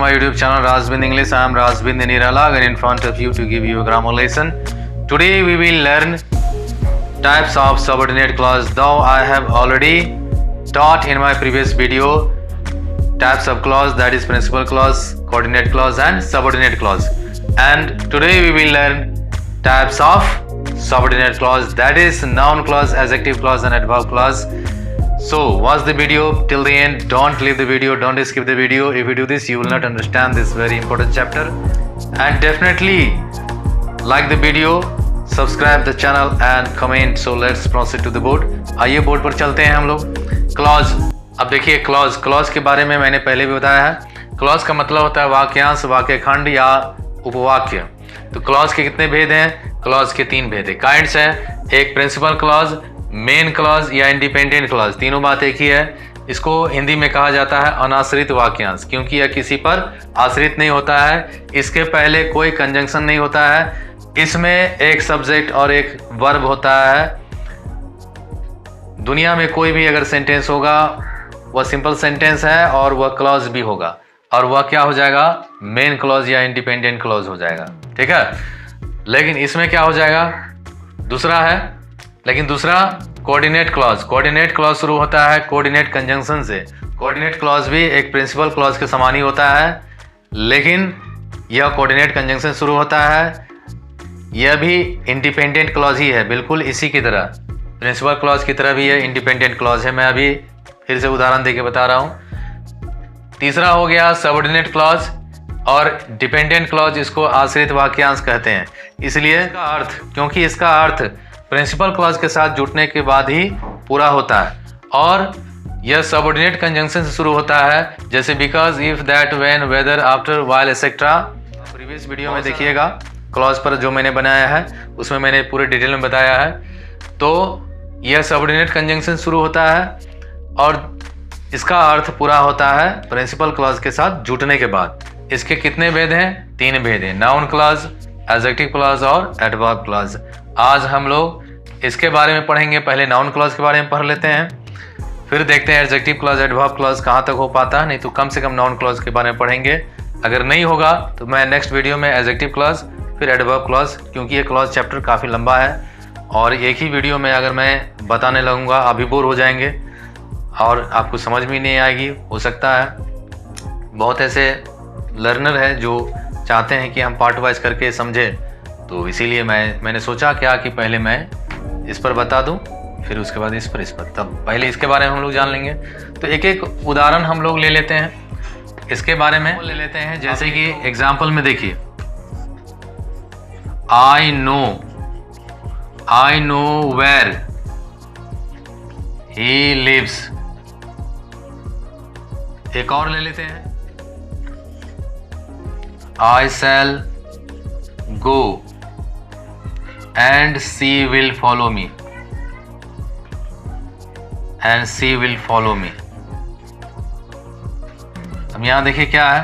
my YouTube channel Razvind English. I am Razvind Nirala and in front of you to give you a grammar lesson. Today we will learn types of subordinate clause. Though I have already taught in my previous video types of clause, that is principal clause, coordinate clause and subordinate clause. And today we will learn types of subordinate clause, that is noun clause, adjective clause and adverb clause. So watch the video till the end. Don't leave the video, don't skip the video. If you do this, you will not understand this very important chapter. And definitely like the video, subscribe the channel and comment. So let's proceed to the board. आइए board पर चलते हैं हम लोग. Clause. अब देखिए clause के बारे में मैंने पहले भी बताया है. क्लॉज का मतलब होता है वाक्यांश, वाक्य खंड या उपवाक्य. तो क्लॉज के कितने भेद हैं? क्लॉज के 3 भेद है. काइंड्स है, एक प्रिंसिपल क्लॉज, मेन क्लॉज या इंडिपेंडेंट क्लॉज. तीनों बात एक ही है. इसको हिंदी में कहा जाता है अनाश्रित वाक्यांश, क्योंकि यह किसी पर आश्रित नहीं होता है. इसके पहले कोई कंजंक्शन नहीं होता है. इसमें एक सब्जेक्ट और एक वर्ब होता है. दुनिया में कोई भी अगर सेंटेंस होगा वह सिंपल सेंटेंस है और वह क्लॉज भी होगा, और वह क्या हो जाएगा? मेन क्लॉज या इंडिपेंडेंट क्लॉज हो जाएगा. ठीक है. लेकिन इसमें क्या हो जाएगा? दूसरा है, लेकिन दूसरा कोऑर्डिनेट क्लॉज. कोऑर्डिनेट क्लॉज शुरू होता है कोऑर्डिनेट कंजंक्शन से. कोऑर्डिनेट क्लॉज भी एक प्रिंसिपल क्लॉज के समान ही होता है, लेकिन यह कोऑर्डिनेट कंजंक्शन शुरू होता है. यह भी इंडिपेंडेंट क्लॉज ही है, बिल्कुल इसी की तरह, प्रिंसिपल क्लॉज की तरह भी यह इंडिपेंडेंट क्लॉज है. मैं अभी फिर से उदाहरण देके बता रहा हूँ. तीसरा हो गया सबऑर्डिनेट क्लॉज, और डिपेंडेंट क्लॉज इसको आश्रित वाक्यांश कहते हैं. इसलिए इसका अर्थ, क्योंकि इसका अर्थ प्रिंसिपल क्लॉज के साथ जुटने के बाद ही पूरा होता है, और यह सबऑर्डिनेट कंजंक्शन से शुरू होता है, जैसे because, if, that, when, whether, after, while, etcetera. Previous video में देखिएगा क्लॉज पर जो मैंने बनाया है उसमें मैंने पूरे डिटेल में बताया है. तो यह सबऑर्डिनेट कंजंक्शन शुरू होता है और इसका अर्थ पूरा होता है प्रिंसिपल क्लॉज के साथ जुटने के बाद. इसके कितने भेद हैं? 3 भेद हैं, नाउन क्लॉज, एडजेक्टिव क्लॉज और एडवर्ब क्लॉज. आज हम लोग इसके बारे में पढ़ेंगे. पहले नाउन क्लॉज के बारे में पढ़ लेते हैं, फिर देखते हैं एडजेक्टिव क्लॉज, एडवर्ब क्लॉज कहाँ तक हो पाता है. नहीं तो कम से कम नाउन क्लॉज के बारे में पढ़ेंगे. अगर नहीं होगा तो मैं नेक्स्ट वीडियो में एडजेक्टिव क्लॉज फिर एडवर्ब क्लॉज, क्योंकि ये क्लॉज चैप्टर काफ़ी लंबा है और एक ही वीडियो में अगर मैं बताने लगूँगा आप भी बोर हो जाएंगे और आपको समझ में नहीं आएगी. हो सकता है बहुत ऐसे लर्नर है जो चाहते हैं कि हम पार्ट वाइज करके समझें, तो इसीलिए मैंने सोचा क्या कि पहले मैं इस पर बता दूं, फिर उसके बाद इस पर, तब पहले इसके बारे में हम लोग जान लेंगे. तो एक एक उदाहरण हम लोग ले लेते हैं, इसके बारे में ले लेते हैं. जैसे कि एग्जाम्पल में देखिए, I know where he lives. एक और ले लेते हैं, I shall go and she will follow me. And she will follow me. अब यहां देखिए क्या है,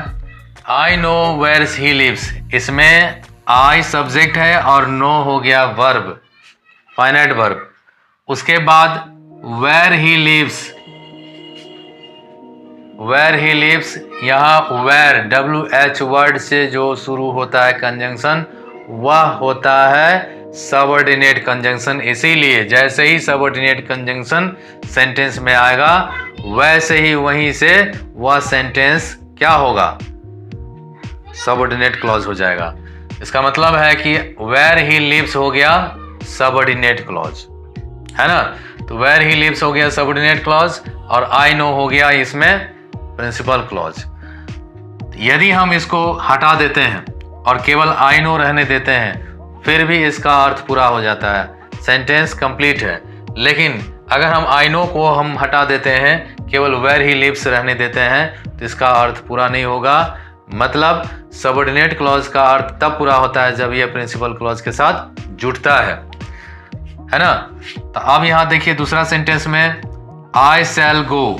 I know where he lives. इसमें I सब्जेक्ट है और no हो गया वर्ब, फाइनाइट वर्ब. उसके बाद where he lives, यहाँ where WH वर्ड से जो शुरू होता है कंजंक्शन, वह होता है सबऑर्डिनेट कंजंक्शन. इसीलिए जैसे ही सबऑर्डिनेट कंजंक्शन सेंटेंस में आएगा वैसे ही वहीं से वह सेंटेंस क्या होगा? सबऑर्डिनेट क्लॉज हो जाएगा. इसका मतलब है कि where he lives हो गया सबऑर्डिनेट क्लॉज, है ना. तो where he lives हो गया सबऑर्डिनेट क्लॉज और I know हो गया इसमें प्रिंसिपल क्लॉज. यदि हम इसको हटा देते हैं और केवल आई नो रहने देते हैं, फिर भी इसका अर्थ पूरा हो जाता है, सेंटेंस कंप्लीट है. लेकिन अगर हम आई नो को हम हटा देते हैं, केवल वेयर ही लिव्स रहने देते हैं, तो इसका अर्थ पूरा नहीं होगा. मतलब सबऑर्डिनेट क्लॉज का अर्थ तब पूरा होता है जब यह प्रिंसिपल क्लॉज के साथ जुटता है ना. तो अब यहां देखिए दूसरा सेंटेंस में, I shall go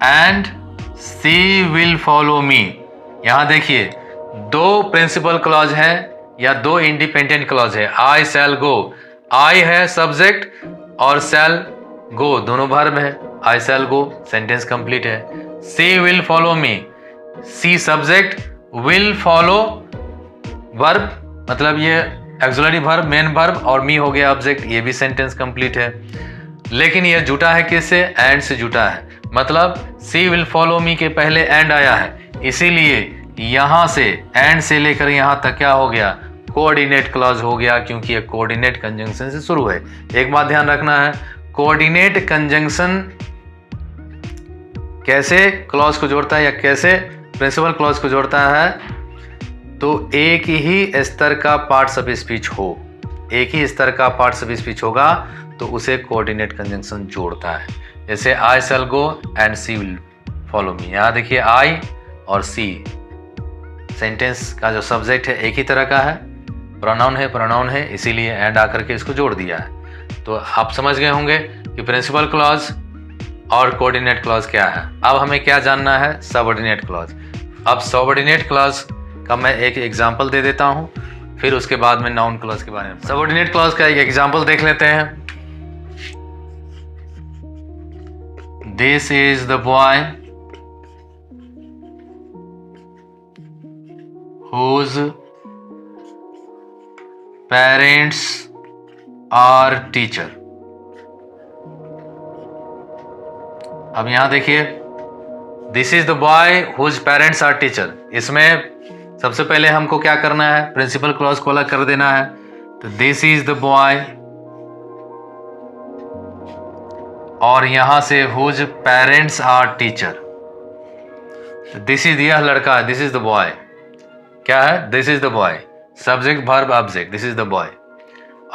and she will follow me. यहां देखिए 2 प्रिंसिपल क्लॉज है या 2 इंडिपेंडेंट क्लॉज है. आई शैल गो, आई है सब्जेक्ट और शैल गो दोनों वर्ब है. आई शैल गो सेंटेंस कंप्लीट है. She will follow me, she subject, will follow verb, मतलब ये ऑक्सिलरी वर्ब, मेन वर्ब, और मी हो गया ऑब्जेक्ट, ये भी सेंटेंस कंप्लीट है। लेकिन ये जुटा है किससे? एंड से जुटा है, मतलब सी विल फॉलो मी के पहले एंड आया है, इसीलिए यहां से एंड से लेकर यहां तक क्या हो गया? कोऑर्डिनेट क्लॉज हो गया, क्योंकि ये कोऑर्डिनेट कंजंक्शन से शुरू है। एक बात ध्यान रखना है, कोऑर्डिनेट कंजंक्शन कैसे क्लॉज को जोड़ता है या कैसे प्रिंसिपल क्लॉज को जोड़ता है? तो एक ही स्तर का पार्ट्स ऑफ स्पीच हो, एक ही स्तर का पार्ट्स ऑफ स्पीच होगा तो उसे कोऑर्डिनेट कंजंक्शन जोड़ता है। जैसे I shall go and she will follow me, यहाँ देखिए आई और सी सेंटेंस का जो सब्जेक्ट है एक ही तरह का है, प्रोनाउन है, इसीलिए एंड आकर के इसको जोड़ दिया है। तो आप समझ गए होंगे कि प्रिंसिपल क्लॉज और कोऑर्डिनेट क्लॉज क्या है। अब हमें क्या जानना है? Subordinate clause. अब सबऑर्डिनेट क्लॉज का मैं एक एग्जांपल दे देता हूं, फिर उसके बाद में नाउन क्लॉज के बारे में। सबऑर्डिनेट क्लॉज का एक एग्जांपल देख लेते हैं। This is the boy whose parents are teacher। अब यहां देखिए, this is the boy whose parents are teacher, इसमें सबसे पहले हमको क्या करना है? प्रिंसिपल क्लॉज को अलग कर देना है। तो दिस इज द बॉय, और यहां से whose parents are teacher. This is, यह लड़का है, दिस इज द बॉय, क्या है? This is the boy, subject verb object, this is the boy.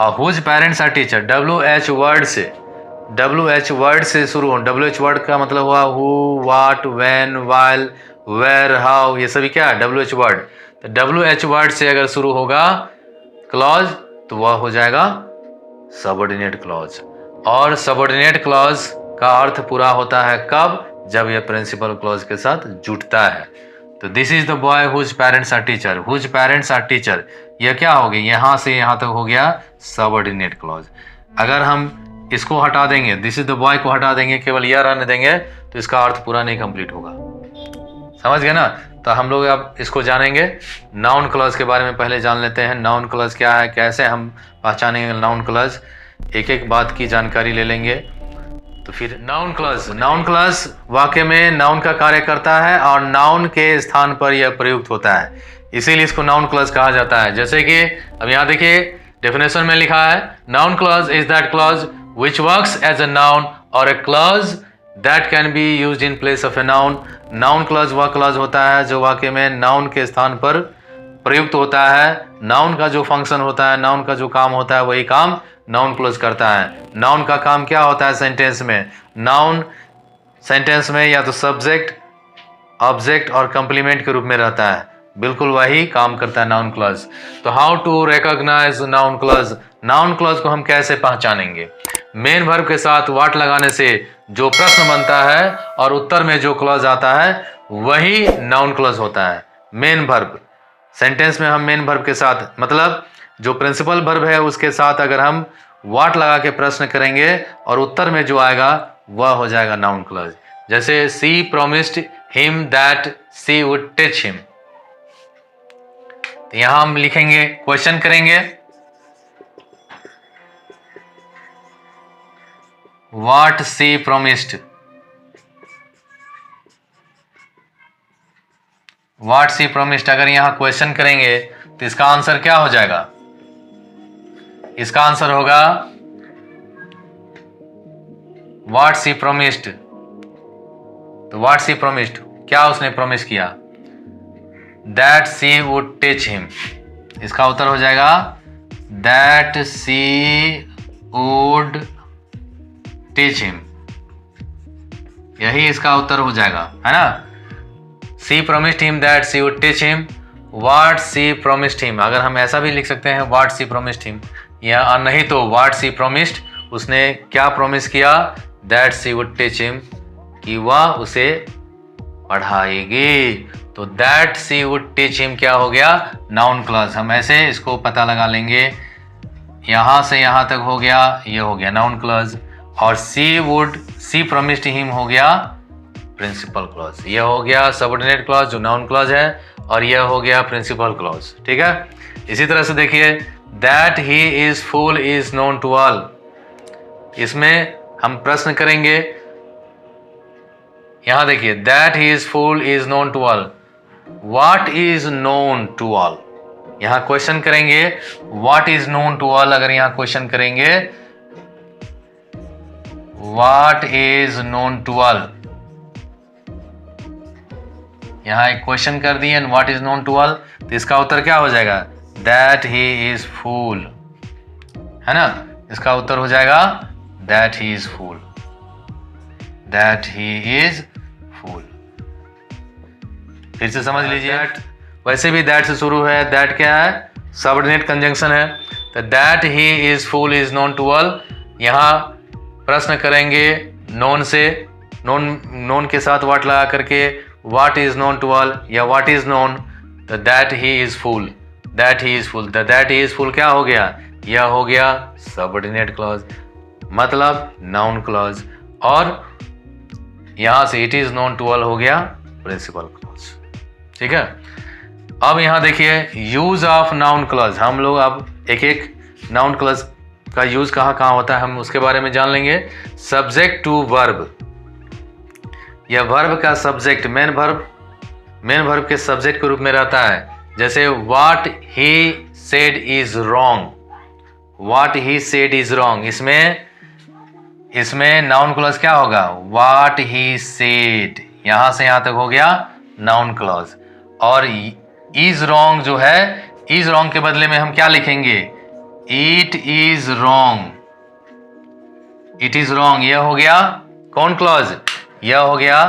और whose parents are teacher, WH word से शुरू हो। WH वर्ड का मतलब हुआ who, what, when, while, where, how, ये सभी क्या है? WH word. तो WH वर्ड से अगर शुरू होगा क्लॉज तो वह हो जाएगा सबऑर्डिनेट क्लॉज। और सबऑर्डिनेट क्लॉज का अर्थ पूरा होता है कब? जब यह प्रिंसिपल क्लॉज के साथ जुटता है। तो this is the boy whose parents are teacher, whose parents are teacher, यह क्या हो गया? यहां से यहां तक हो गया सबऑर्डिनेट क्लॉज। अगर हम इसको हटा देंगे, दिस इज द बॉय को हटा देंगे, केवल यह रहने देंगे, तो इसका अर्थ पूरा नहीं कंप्लीट होगा। समझ गए ना? तो हम लोग अब इसको जानेंगे। नाउन क्लॉज के बारे में पहले जान लेते हैं। नाउन क्लॉज क्या है, कैसे हम पहचानेंगे नाउन क्लॉज, एक एक बात की जानकारी ले लेंगे। तो फिर नाउन क्लॉज वाक्य में नाउन का कार्य करता है और नाउन के स्थान पर यह प्रयुक्त होता है, इसीलिए इसको नाउन क्लॉज कहा जाता है। जैसे कि अब यहाँ देखिए डेफिनेशन में लिखा है, noun clause is that clause which works as a noun और a clause that can be used in place of a noun. Noun clause वह क्लॉज होता है जो वाक्य में नाउन के स्थान पर प्रयुक्त होता है। नाउन का जो फंक्शन होता है, नाउन का जो काम होता है, वही काम नाउन क्लॉज करता है। नाउन का काम क्या होता है सेंटेंस में? नाउन सेंटेंस में या तो सब्जेक्ट, ऑब्जेक्ट और कंप्लीमेंट के रूप में रहता है, बिल्कुल वही काम करता है नाउन क्लॉज। तो how to recognise noun clause, noun clause को हम कैसे पहचानेंगे? मेन वर्ब के साथ व्हाट लगाने से जो प्रश्न बनता है और उत्तर में जो क्लॉज आता है वही नाउन क्लॉज होता है। मेन वर्ब सेंटेंस में हम मेन वर्ब के साथ, मतलब जो प्रिंसिपल वर्ब है उसके साथ अगर हम व्हाट लगा के प्रश्न करेंगे और उत्तर में जो आएगा वह हो जाएगा नाउन क्लॉज। जैसे she promised him that she would teach him, तो यहां हम लिखेंगे, क्वेश्चन करेंगे, what she promised, what she promised. अगर यहां क्वेश्चन करेंगे तो इसका आंसर क्या हो जाएगा? इसका आंसर होगा व्हाट सी प्रोमिस्ड। तो व्हाट सी प्रोमिस्ड, क्या उसने प्रोमिस किया? That she would teach him, इसका उत्तर हो जाएगा that she would teach him, यही इसका उत्तर हो जाएगा, है ना? She promised him that she would teach him, what she promised him. अगर हम ऐसा भी लिख सकते हैं व्हाट सी प्रोमिस्ड हिम, या नहीं तो व्हाट सी प्रोमिस्ड, उसने क्या प्रोमिस किया? That she would teach him, कि वह उसे पढ़ाएगी। तो that she would teach him क्या हो गया? Noun clause. हम ऐसे इसको पता लगा लेंगे, यहां से यहां तक हो गया, ये हो गया नाउन क्लॉज। और सी वुड, सी प्रोमिस्ड हिम हो गया प्रिंसिपल क्लॉज। यह हो गया सबऑर्डिनेट क्लॉज जो नाउन क्लॉज है, और यह हो गया प्रिंसिपल क्लॉज। ठीक है, इसी तरह से देखिए that he is fool is known to all. इसमें हम प्रश्न करेंगे, यहां देखिए that he is fool is known to all. What is known to all, यहां क्वेश्चन करेंगे what is known to all. अगर यहां क्वेश्चन करेंगे what is known to all, यहां एक क्वेश्चन कर दिए what is known to all, तो इसका उत्तर क्या हो जाएगा, दैट ही इज फूल, है ना। इसका उत्तर हो जाएगा that he is fool, that he is fool. फिर से समझ लीजिए, वैसे भी दैट से शुरू है, दैट क्या है, सबऑर्डिनेट कंजंक्शन है, तो that he is fool is known to all. यहां प्रश्न करेंगे नोन से, नोन के साथ व्हाट लगा करके what is known to all या व्हाट इज नोन, तो that he is fool, that he is fool. The that he is fool क्या हो गया, यह हो गया सबऑर्डिनेट क्लॉज, मतलब नाउन क्लॉज, और यहां से it is known to all हो गया प्रिंसिपल क्लॉज। ठीक है, अब यहां देखिए यूज ऑफ नाउन क्लॉज। हम लोग अब एक एक नाउन क्लॉज का यूज कहाँ कहाँ होता है हम उसके बारे में जान लेंगे। सब्जेक्ट टू वर्ब, यह वर्ब का सब्जेक्ट मेन वर्ब के सब्जेक्ट के रूप में रहता है। जैसे what he said is wrong, what he said is wrong, इसमें नाउन क्लॉज क्या होगा, व्हाट ही सेड, यहां से यहां तक हो गया नाउन क्लॉज। और इज रॉन्ग जो है, इज रॉन्ग के बदले में हम क्या लिखेंगे, it is wrong, it is wrong, यह हो गया कौन क्लॉज, यह हो गया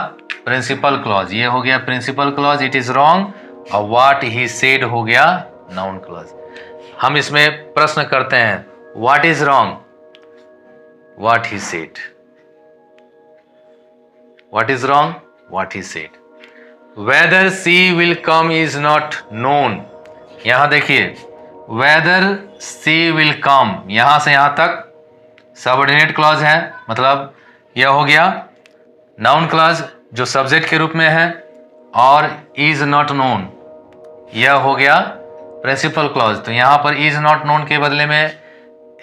प्रिंसिपल क्लॉज, यह हो गया principal clause, it is wrong, और व्हाट ही सेड हो गया नाउन क्लॉज। हम इसमें प्रश्न करते हैं what is wrong, what he said, what is wrong, what he said. Whether she will come is not known, यहां देखिए वेदर सी विल कम, यहां से यहां तक सबऑर्डिनेट क्लॉज है, मतलब यह हो गया नाउन क्लॉज जो सब्जेक्ट के रूप में है, और इज नॉट नोन यह हो गया प्रिंसिपल क्लॉज। तो यहां पर इज नॉट नोन के बदले में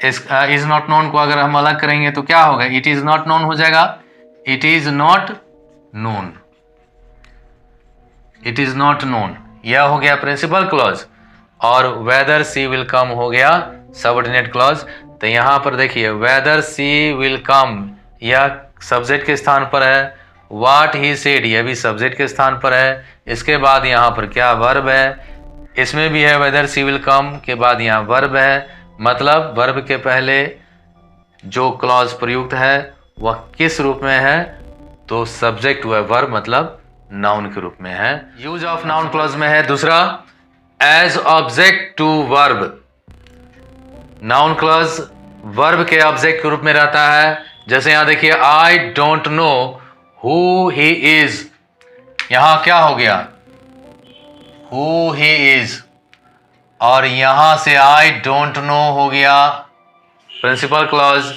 इज नॉट नोन को अगर हम अलग करेंगे तो क्या होगा, इट इज नॉट नोन हो जाएगा, it is not known, it is not known, यह हो गया प्रिंसिपल क्लॉज, और वेदर सी विल कम हो गया सबऑर्डिनेट क्लॉज। तो यहां पर देखिए वेदर सी विल कम यह सब्जेक्ट के स्थान पर है, व्हाट ही सेड यह भी सब्जेक्ट के स्थान पर है, इसके बाद यहां पर क्या वर्ब है, इसमें भी है वेदर सी विल कम के बाद यहां वर्ब है, मतलब वर्ब के पहले जो क्लॉज प्रयुक्त है वह किस रूप में है, तो सब्जेक्ट व वर्ब मतलब नाउन के रूप में है। यूज ऑफ नाउन क्लॉज में है दूसरा as object to verb, noun clause verb के ऑब्जेक्ट के रूप में रहता है। जैसे यहां देखिए I don't know who he is, यहां क्या हो गया हु ही इज, और यहां से आई डोंट नो हो गया प्रिंसिपल क्लॉज,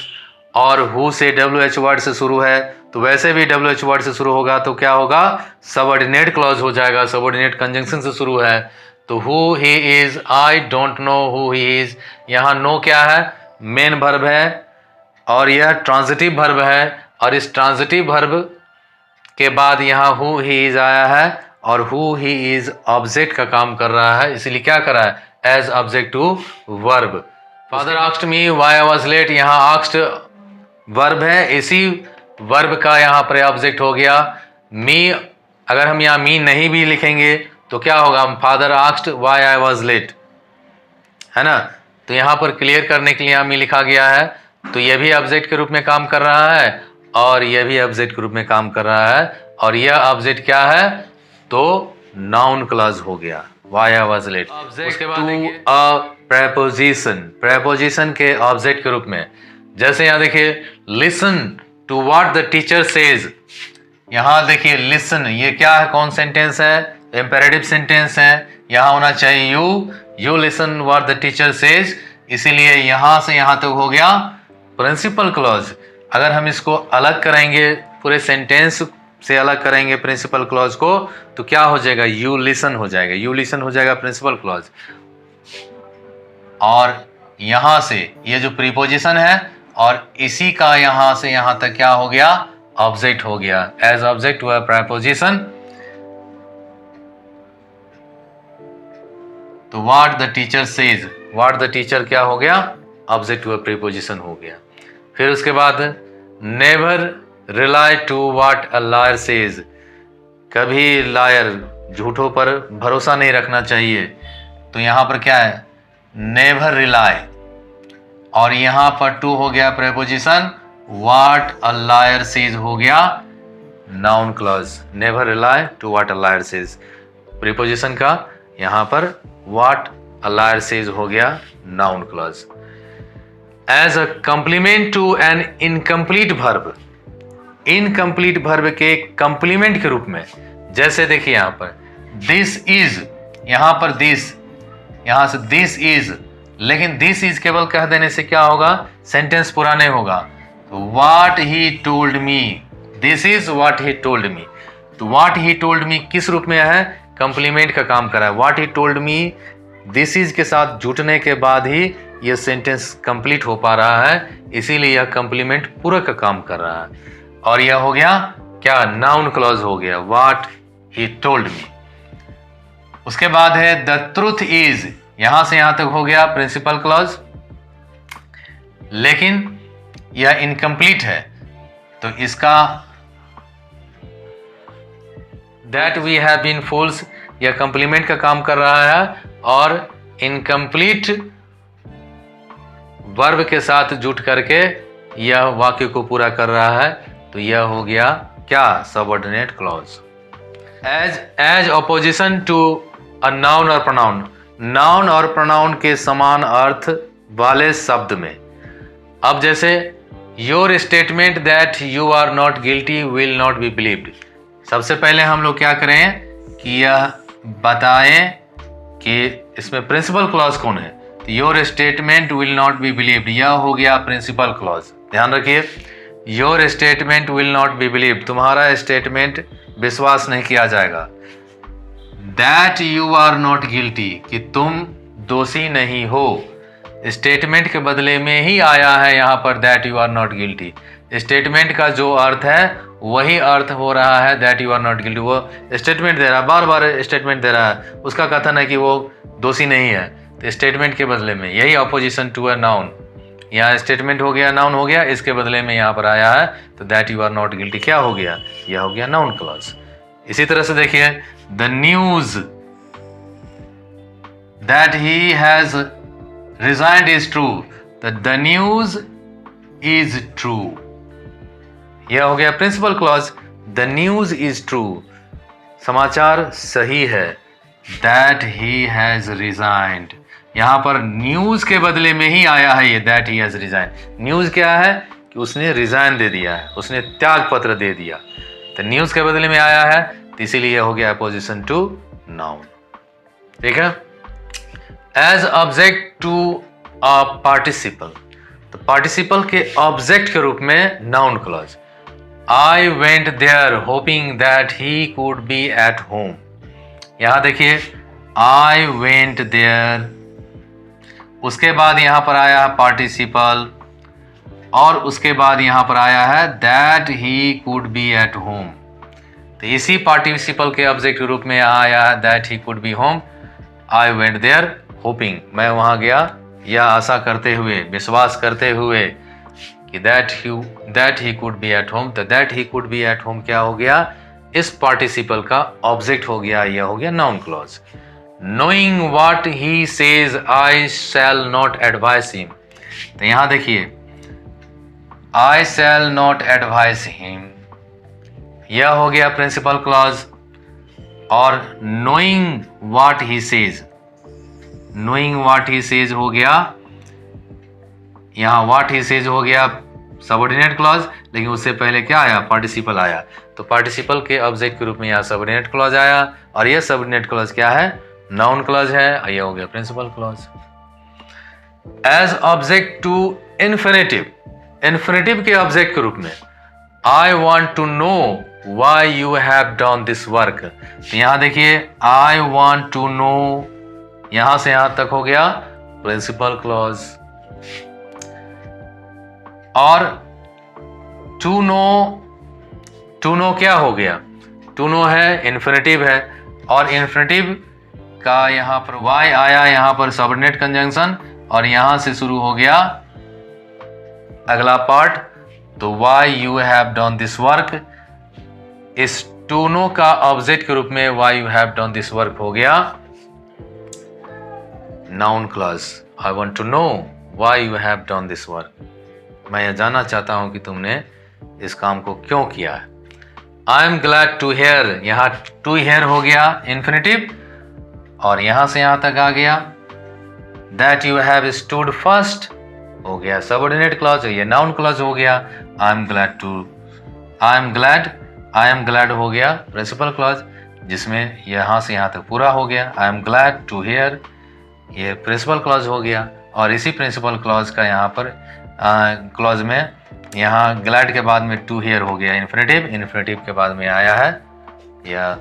और हु से WH वर्ड से शुरू है, तो वैसे भी WH वर्ड से शुरू होगा तो क्या होगा सबऑर्डिनेट क्लॉज हो जाएगा, सबऑर्डिनेट कंजंक्शन से शुरू है, तो who he is, I don't know who he is. यहां नो क्या है, मेन वर्ब है, और यह ट्रांजिटिव वर्ब है, और इस ट्रांजिटिव वर्ब के बाद यहाँ हु ही इज आया है, और हु ही इज ऑब्जेक्ट का काम कर रहा है, इसलिए क्या कर रहा है as object to verb. Father asked me why I was late, यहाँ आस्क्ड वर्ब है, इसी वर्ब का यहाँ पर ऑब्जेक्ट हो गया मी। अगर हम यहाँ मी नहीं भी लिखेंगे तो क्या होगा, father asked why I was late, है ना। तो यहाँ पर क्लियर करने के लिए यहाँ मी लिखा गया है, तो यह भी ऑब्जेक्ट के रूप में काम कर रहा है, और यह भी ऑब्जेक्ट के रूप में काम कर रहा है, और यह ऑब्जेक्ट क्या है, तो नाउन क्लॉज हो गया व्हाई आई वाज लेट। उसके बाद देखिए प्रेपोजिशन, प्रेपोजिशन के ऑब्जेक्ट के रूप में, जैसे यहाँ देखिए listen to what the teacher says, यहाँ देखिए लिसन ये क्या है, कौन सेंटेंस है, इंपेरेटिव सेंटेंस है, यहाँ होना चाहिए you listen what the teacher says, इसीलिए यहां से यहां तक हो गया प्रिंसिपल क्लॉज। अगर हम इसको अलग करेंगे पूरे सेंटेंस से अलग करेंगे प्रिंसिपल क्लॉज को तो क्या हो जाएगा, यू लिसन हो जाएगा, यू लिसन हो जाएगा प्रिंसिपल क्लॉज। और यहां से ये जो प्रीपोजिशन है और इसी का यहां से यहां तक क्या हो गया, ऑब्जेक्ट हो गया। एज ऑब्जेक्ट हुआ प्रीपोजिशन, तो what the teacher says, what the teacher क्या हो गया, ऑब्जेक्ट हुआ प्रीपोजिशन हो गया। फिर उसके बाद never rely to what a liar says, कभी लायर झूठों पर भरोसा नहीं रखना चाहिए। तो यहां पर क्या है, नेवर रिलाई, और यहां पर टू हो गया preposition, what a liar says हो गया noun clause. Never rely to what a liar says preposition का, यहां पर व्हाट अ लायर सेज हो गया noun clause. As a complement to an incomplete verb, incomplete verb के कंप्लीमेंट के रूप में, जैसे देखिए यहां पर दिस इज, यहां पर दिस, यहां से दिस इज, लेकिन दिस इज केवल कह देने से क्या होगा, सेंटेंस पूरा नहीं होगा। तो what he told me, this is what he told me, तो व्हाट ही टोल्ड मी किस रूप में है, कंप्लीमेंट का काम कर रहा है। What he told me this is के साथ जुटने के बाद ही यह सेंटेंस कंप्लीट हो पा रहा है, इसीलिए यह कंप्लीमेंट पूरा का काम कर रहा है। और यह हो गया क्या, नाउन क्लॉज हो गया, व्हाट ही टोल्ड मी। उसके बाद है द ट्रूथ इज, यहां से यहां तक हो गया प्रिंसिपल क्लॉज, लेकिन यह इनकम्प्लीट है, तो इसका दैट वी हैव बीन फूल्स, यह कंप्लीमेंट का काम कर रहा है और इनकम्प्लीट वर्ब के साथ जुट करके यह वाक्य को पूरा कर रहा है, तो यह हो गया क्या, subordinate clause. As apposition to a noun और प्रोनाउन, नाउन और प्रोनाउन के समान अर्थ वाले शब्द में। अब जैसे your statement that you are not guilty will not be believed, सबसे पहले हम लोग क्या करें कि यह बताएं कि इसमें प्रिंसिपल क्लॉज कौन है। तो your statement will not be believed, यह हो गया प्रिंसिपल क्लॉज। ध्यान रखिए, your statement will not be believed, तुम्हारा स्टेटमेंट विश्वास नहीं किया जाएगा। That you are not guilty, कि तुम दोषी नहीं हो, स्टेटमेंट के बदले में ही आया है यहाँ पर that you are not guilty. Statement का जो अर्थ है वही अर्थ हो रहा है that you are not guilty. वो स्टेटमेंट दे रहा है, बार बार स्टेटमेंट दे रहा है, उसका कथन है कि वो दोषी नहीं है, तो स्टेटमेंट के बदले में, यही ऑपोजिशन टू अ नाउन, यहाँ स्टेटमेंट हो गया नाउन हो गया, इसके बदले में यहाँ पर आया है तो that you are not guilty क्या हो गया, यह हो गया नाउन क्लॉज। इसी तरह से देखिए the news that he has resigned is true, the news is true, यह हो गया principal clause. The news is true, समाचार सही है। दैट ही हैज रिजाइंड, यहां पर न्यूज के बदले में ही आया है ये that he has resigned. News क्या है कि उसने रिजाइन दे दिया है, उसने त्याग पत्र दे दिया, तो न्यूज के बदले में आया है, तो इसीलिए हो गया अपोजिशन टू नाउन। ठीक है। As object to a participle, तो पार्टिसिपल के ऑब्जेक्ट के रूप में noun clause. I went there hoping that he could be at home, यहां देखिए आई वेंट देयर, उसके बाद यहां पर आया है पार्टिसिपल, और उसके बाद यहां पर आया है that he could be at home, तो इसी पार्टिसिपल के ऑब्जेक्ट के रूप में आया है that he could be home. I went there hoping, मैं वहां गया या आशा करते हुए, विश्वास करते हुए कि that he could be at home, तो that he could be at home क्या हो गया, इस पार्टिसिपल का ऑब्जेक्ट हो गया, यह हो गया noun clause. Knowing what he says I shall not advice him, तो यहां देखिए आई शैल नॉट एडवाइस हिम, यह हो गया प्रिंसिपल क्लॉज। और knowing what he says, knowing what he says हो गया, यहां व्हाट ही सेज हो गया सबऑर्डिनेट क्लॉज, लेकिन उससे पहले क्या आया, पार्टिसिपल आया, तो पार्टिसिपल के ऑब्जेक्ट के रूप में यहां सबऑर्डिनेट क्लॉज आया, और यह सबऑर्डिनेट क्लॉज क्या है, नाउन क्लॉज है, और यह हो गया principal clause. As object to infinitive, infinitive के ऑब्जेक्ट के रूप में I want to know why you have done this work. तो यहां देखिए आई वॉन्ट टू नो, यहां से यहां तक हो गया प्रिंसिपल क्लॉज। और टू नो क्या हो गया? टू नो है इन्फिनेटिव है, और इन्फिनेटिव का यहां पर वाई आया, यहां पर सबऑर्डिनेट कंजंक्शन, और यहां से शुरू हो गया अगला पार्ट। तो why you have done this work, इस टू नो का ऑब्जेक्ट के रूप में why you have done this work हो गया noun clause. I want to know why you have done this work, मैं यह जानना चाहता हूं कि तुमने इस काम को क्यों किया है। I am glad to hear, यहां टू हियर हो गया इन्फिनेटिव, और यहां से यहां तक आ गया। That you have stood first हो गया सबऑर्डिनेट क्लॉज, ये नाउन क्लॉज हो गया। आई एम ग्लैड हो गया प्रिंसिपल क्लॉज, जिसमें यहां से यहां तक पूरा हो गया। I am glad to hear, ये प्रिंसिपल क्लॉज हो गया। और इसी प्रिंसिपल क्लॉज का यहाँ पर क्लॉज में यहाँ ग्लैड के बाद में टू हियर हो गया इन्फिनेटिव के बाद में आया है या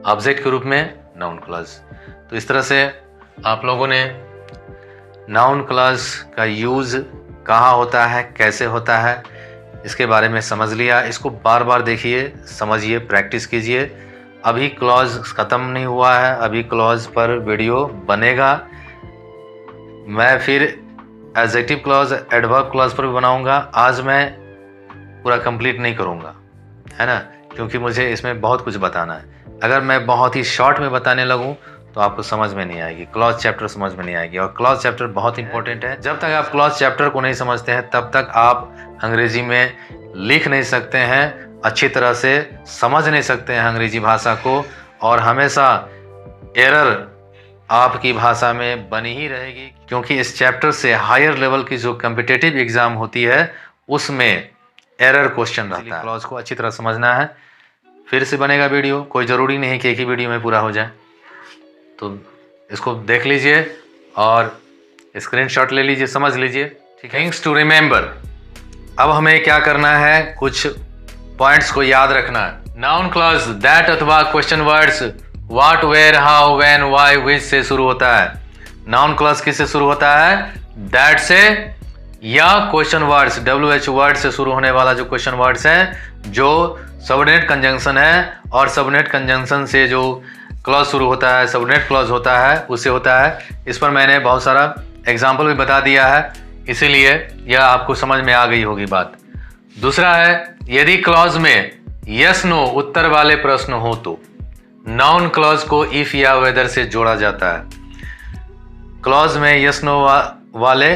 ऑब्जेक्ट के रूप में नाउन क्लॉज। तो इस तरह से आप लोगों ने नाउन क्लॉज का यूज कहाँ होता है, कैसे होता है, इसके बारे में समझ लिया। इसको बार बार देखिए, समझिए, प्रैक्टिस कीजिए। अभी क्लॉज ख़त्म नहीं हुआ है, अभी क्लॉज पर वीडियो बनेगा। मैं फिर एडजेक्टिव क्लॉज, एडवर्ब क्लॉज पर भी बनाऊंगा। आज मैं पूरा कंप्लीट नहीं करूंगा, है ना, क्योंकि मुझे इसमें बहुत कुछ बताना है। अगर मैं बहुत ही शॉर्ट में बताने लगूं तो आपको समझ में नहीं आएगी, क्लॉज चैप्टर समझ में नहीं आएगी। और क्लॉज चैप्टर बहुत इंपॉर्टेंट है। जब तक आप क्लॉज चैप्टर को नहीं समझते हैं तब तक आप अंग्रेजी में लिख नहीं सकते हैं, अच्छी तरह से समझ नहीं सकते हैं अंग्रेजी भाषा को, और हमेशा एरर आपकी भाषा में बनी ही रहेगी। क्योंकि इस चैप्टर से हायर लेवल की जो कॉम्पिटिटिव एग्जाम होती है उसमें एरर क्वेश्चन रहता है। क्लॉज को अच्छी तरह समझना है। फिर से बनेगा वीडियो, कोई ज़रूरी नहीं है कि एक ही वीडियो में पूरा हो जाए। तो इसको देख लीजिए और स्क्रीनशॉट ले लीजिए, समझ लीजिए, ठीक है। थिंग्स टू रिमेंबर, अब हमें क्या करना है, कुछ पॉइंट्स को याद रखना है। नाउन क्लॉज दैट अथवा question words what, where, how, when, why, which से शुरू होता है। नाउन क्लॉज किससे शुरू होता है? दैट से, या क्वेश्चन वर्ड्स WH वर्ड से शुरू होने वाला जो क्वेश्चन वर्ड्स है, जो सबऑर्डिनेट कंजंक्शन है, और सबऑर्डिनेट कंजंक्शन से जो क्लॉज शुरू होता है, सबऑर्डिनेट क्लॉज होता है, उससे होता है। इस पर मैंने बहुत सारा एग्जाम्पल भी बता दिया है, इसीलिए यह आपको समझ में आ गई होगी बात। दूसरा है, यदि क्लॉज में यस नो उत्तर वाले प्रश्न हो तो नाउन क्लॉज को इफ या वेदर से जोड़ा जाता है। क्लॉज में यस नो वाले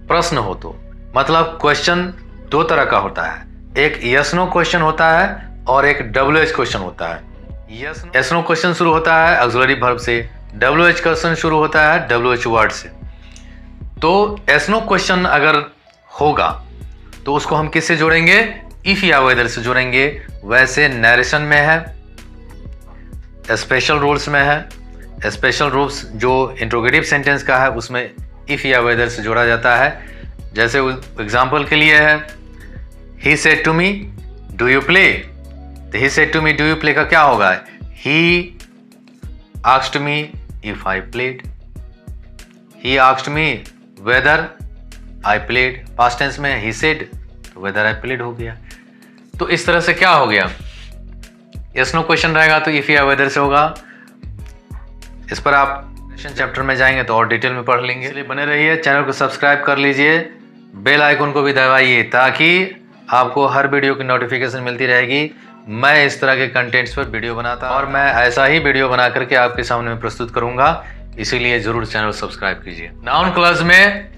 प्रश्न हो तो, मतलब क्वेश्चन दो तरह का होता है, एक यस नो क्वेश्चन होता है और एक WH क्वेश्चन होता है। यस नो क्वेश्चन शुरू होता है ऑक्सिलरी वर्ब से, WH क्वेश्चन शुरू होता है WH वर्ड से। तो यस नो क्वेश्चन अगर होगा तो उसको हम किससे जोड़ेंगे? इफ या वेदर से जोड़ेंगे। वैसे नरेशन में है, स्पेशल रूल्स में है। स्पेशल रूल्स जो इंट्रोगेटिव सेंटेंस का है उसमें इफ या वेदर से जोड़ा जाता है। जैसे एग्जांपल के लिए है, he said to me do you play. तो he said to me do you play का क्या होगा? He asked me if I played, he asked me whether I played. Past tense में ही सेड, तो whether I played हो गया। तो इस तरह से क्या हो गया, यस नो क्वेश्चन रहेगा तो इफ या वेदर से होगा। इस पर आप चैप्टर में जाएंगे तो और डिटेल में पढ़ लेंगे। इसलिए बने रहिए, चैनल को सब्सक्राइब कर लीजिए, बेल आइकन को भी दबाइए ताकि आपको हर वीडियो की नोटिफिकेशन मिलती रहेगी। मैं इस तरह के कंटेंट्स पर वीडियो बनाता हूं और मैं ऐसा ही वीडियो बना करके आपके सामने में प्रस्तुत करूंगा, इसीलिए जरूर चैनल सब्सक्राइब कीजिए। नाउन क्लॉज में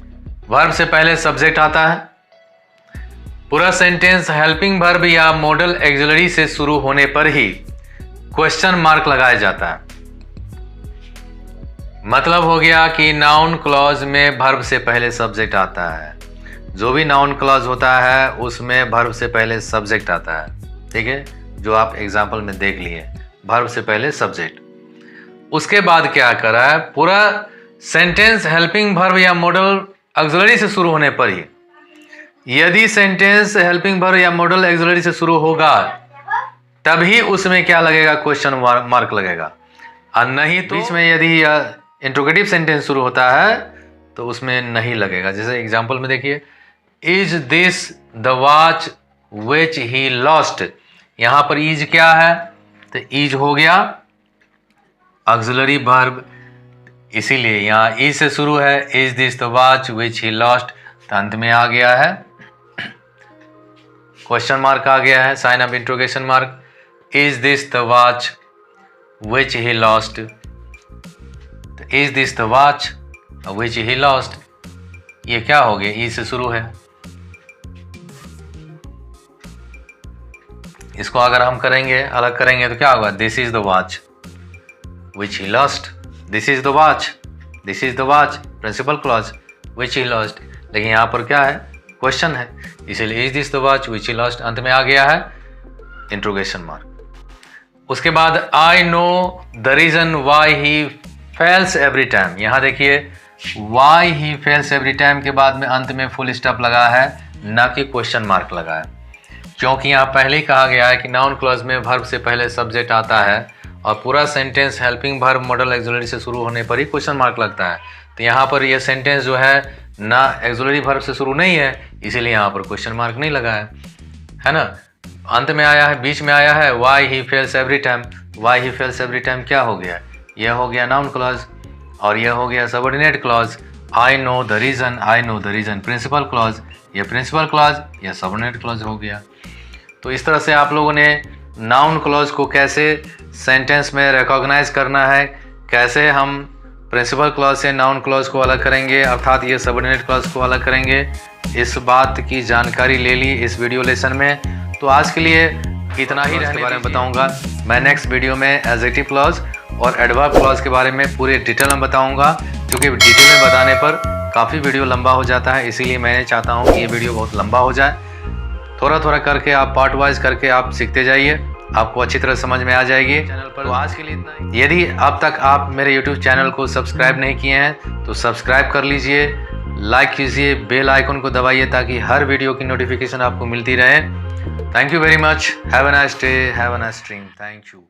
वर्ब से पहले सब्जेक्ट आता है। पूरा सेंटेंस हेल्पिंग वर्ब या मॉडल ऑक्सिलरी से शुरू होने पर ही क्वेश्चन मार्क लगाया जाता है। मतलब हो गया कि नाउन क्लॉज में वर्ब से पहले सब्जेक्ट आता है। जो भी नाउन क्लॉज होता है उसमें वर्ब से पहले सब्जेक्ट आता है, ठीक है, जो आप एग्जाम्पल में देख लिए, वर्ब से पहले सब्जेक्ट। उसके बाद क्या करा है, पूरा सेंटेंस हेल्पिंग वर्ब या मॉडल ऑक्सिलरी से शुरू होने पर ही, यदि सेंटेंस हेल्पिंग वर्ब या मॉडल ऑक्सिलरी से शुरू होगा तभी उसमें क्या लगेगा, क्वेश्चन मार्क लगेगा, और नहीं तो बीच में यदि इंट्रोगेटिव सेंटेंस शुरू होता है तो उसमें नहीं लगेगा। जैसे एग्जांपल में देखिए, is this the watch which he lost, यहां पर इज क्या है, तो इज हो गया ऑक्सिलरी वर्ब, इसीलिए यहाँ इज से शुरू है, is this the watch which he lost, तो अंत में आ गया है क्वेश्चन मार्क आ गया है, sign of interrogation mark, is this the watch which he lost, is this the watch which he lost, ये क्या हो गया, ई से शुरू है। इसको अगर हम करेंगे, अलग करेंगे तो क्या होगा, this is the watch which he lost, this is the watch, this is the watch principal clause which he lost, लेकिन यहाँ पर क्या है, क्वेश्चन है, इसीलिए is this the watch which he lost, अंत में आ गया है इंट्रोगेशन मार्क। उसके बाद I know the reason why he fails every time, यहाँ देखिए why he fails every time के बाद में अंत में फुल स्टॉप लगा है, ना कि क्वेश्चन मार्क लगा है, क्योंकि यहाँ पहले ही कहा गया है कि नाउन क्लॉज में वर्ब से पहले सब्जेक्ट आता है और पूरा sentence helping verb model auxiliary से शुरू होने पर ही क्वेश्चन मार्क लगता है। तो यहाँ पर ये सेंटेंस जो है ना ऑक्सिलरी वर्ब से शुरू नहीं है, इसीलिए यहाँ पर क्वेश्चन मार्क नहीं लगा है ना। अंत में आया है, बीच में आया है Y he fails every time, Y he fails every time क्या हो गया, यह हो गया नाउन क्लॉज और यह हो गया subordinate clause. I know the reason, I know the reason principal clause, यह प्रिंसिपल क्लॉज, यह सबऑर्डिनेट क्लॉज हो गया। तो इस तरह से आप लोगों ने नाउन क्लॉज को कैसे सेंटेंस में रिकॉग्नाइज करना है, कैसे हम प्रिंसिपल क्लॉज से नाउन क्लॉज को अलग करेंगे, अर्थात ये सबऑर्डिनेट क्लॉज को अलग करेंगे, इस बात की जानकारी ले ली इस वीडियो लेसन में। तो आज के लिए इतना ही रहने के बारे में बताऊंगा। मैं नेक्स्ट वीडियो में एडजेक्टिव क्लॉज और एडवर्ब क्लॉज के बारे में पूरे डिटेल में बताऊंगा, क्योंकि डिटेल में बताने पर काफ़ी वीडियो लंबा हो जाता है, इसीलिए मैं चाहता हूँ कि ये वीडियो बहुत लंबा हो जाए। थोड़ा थोड़ा करके आप पार्ट वाइज करके आप सीखते जाइए, आपको अच्छी तरह समझ में आ जाएगी चैनल पर। तो आज के लिए इतना ही। यदि अब तक आप मेरे YouTube चैनल को सब्सक्राइब नहीं किए हैं तो सब्सक्राइब कर लीजिए, लाइक कीजिए, बेल आइकन को दबाइए ताकि हर वीडियो की नोटिफिकेशन आपको मिलती रहे। Thank you very much, have a nice day, have a nice stream, thank you.